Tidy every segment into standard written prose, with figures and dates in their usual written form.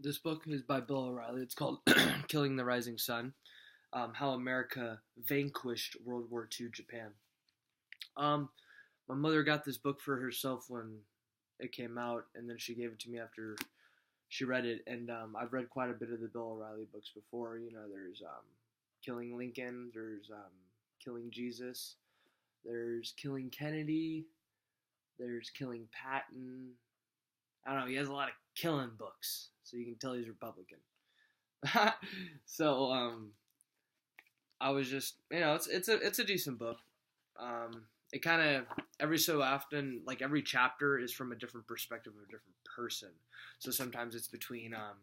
This book is by Bill O'Reilly. It's called Killing the Rising Sun, How America Vanquished World War II Japan. Um, my mother got this book for herself when it came out, and then she gave it to me after she read it. And I've read quite a bit of the Bill O'Reilly books before. There's Killing Lincoln, there's Killing Jesus, there's Killing Kennedy, there's Killing Patton. I don't know, he has a lot of killing books, so you can tell he's Republican. So I was just, it's a decent book. It kind of, every so often, like every chapter is from a different perspective of a different person. So sometimes it's between, on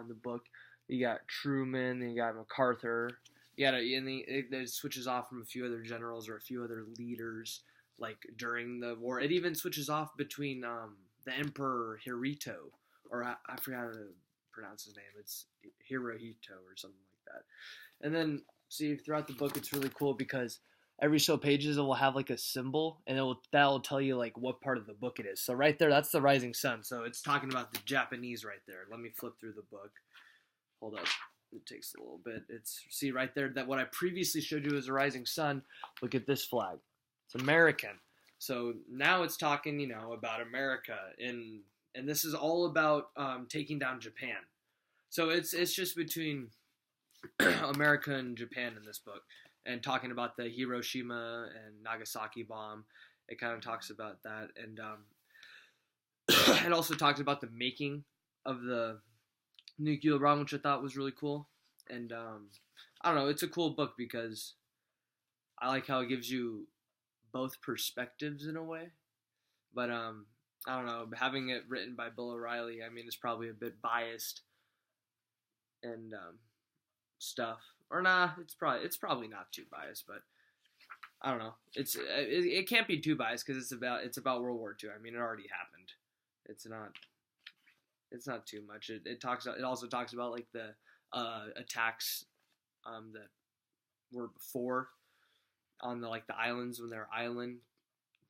the book, you got Truman, then you got MacArthur. It switches off from a few other generals or a few other leaders, like during the war. It even switches off between the Emperor Hirohito, or I forgot how to pronounce his name. It's Hirohito or something like that. And then, see, throughout the book, it's really cool because every so pages it will have like a symbol, and that'll tell you like what part of the book it is. So right there, that's the rising sun. So it's talking about the Japanese right there. Let me flip through the book. Hold up. It takes a little bit. See right there that what I previously showed you as a rising sun. Look at this flag. It's American. So now it's talking, about America, and this is all about taking down Japan. So it's just between America and Japan in this book, and talking about the Hiroshima and Nagasaki bomb. It kind of talks about that, and it also talks about the making of the nuclear bomb, which I thought was really cool. And I don't know, it's a cool book because I like how it gives you both perspectives in a way. But I don't know, having it written by Bill O'Reilly, I mean, it's probably a bit biased and stuff. Or nah, it's probably not too biased, but I don't know. It can't be too biased because it's about World War II. I mean, it already happened. It's not too much. It also talks about like the attacks that were before on the islands when they were island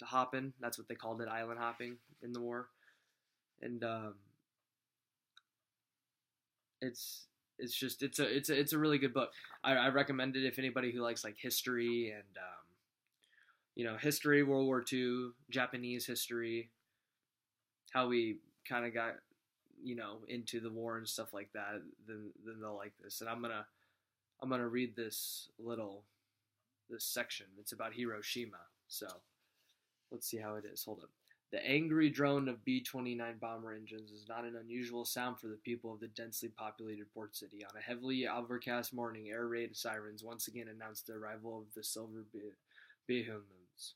hopping. That's what they called it, island hopping in the war. And it's a really good book. I recommend it if anybody who likes like history and history, World War II, Japanese history, how we kind of got into the war and stuff like that. Then they'll like this. And I'm gonna read this section. It's about Hiroshima. So let's see how it is. Hold up. The angry drone of B-29 bomber engines is not an unusual sound for the people of the densely populated port city. On a heavily overcast morning, air raid sirens once again announced the arrival of the silver behemoths.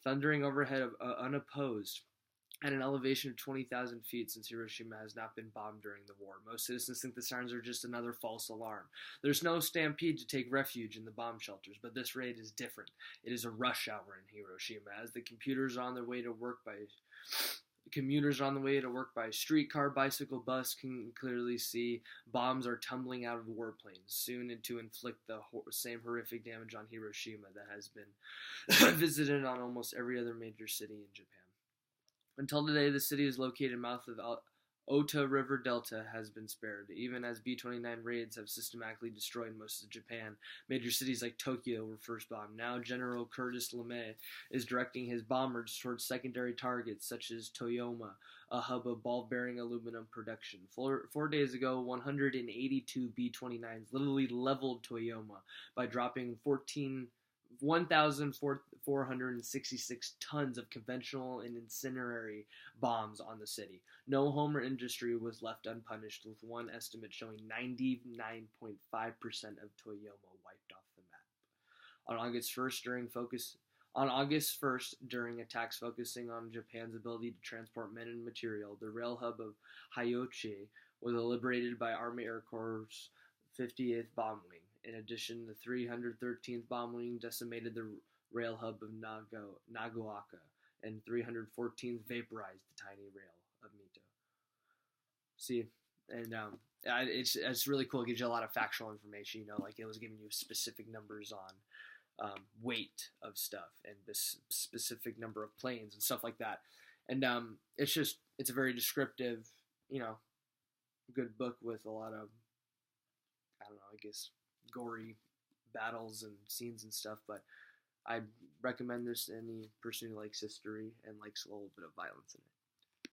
Thundering overhead unopposed at an elevation of 20,000 feet since Hiroshima has not been bombed during the war. Most citizens think the sirens are just another false alarm. There's no stampede to take refuge in the bomb shelters, but this raid is different. It is a rush hour in Hiroshima, as the commuters are on their way to work by streetcar, bicycle, bus can clearly see bombs are tumbling out of warplanes, soon to inflict the same horrific damage on Hiroshima that has been visited on almost every other major city in Japan. Until today, the city is located mouth of Ota River Delta has been spared. Even as B-29 raids have systematically destroyed most of Japan, major cities like Tokyo were first bombed. Now General Curtis LeMay is directing his bombers towards secondary targets such as Toyama, a hub of ball-bearing aluminum production. 4 days ago, 182 B-29s literally leveled Toyama by dropping 1,466 tons of conventional and incendiary bombs on the city. No home or industry was left unpunished, with one estimate showing 99.5% of Toyama wiped off the map. On August 1st, during attacks focusing on Japan's ability to transport men and material, the rail hub of Hyochi was liberated by Army Air Corps' 58th Bomb Wing. In addition, the 313th Bomb Wing decimated the rail hub of Nagaoka, and 314th vaporized the tiny rail of Mito. See, and it's really cool. It gives you a lot of factual information. Like it was giving you specific numbers on weight of stuff and this specific number of planes and stuff like that. And it's a very descriptive, good book with a lot of, I don't know, I guess gory battles and scenes and stuff. But I recommend this to any person who likes history and likes a little bit of violence in it.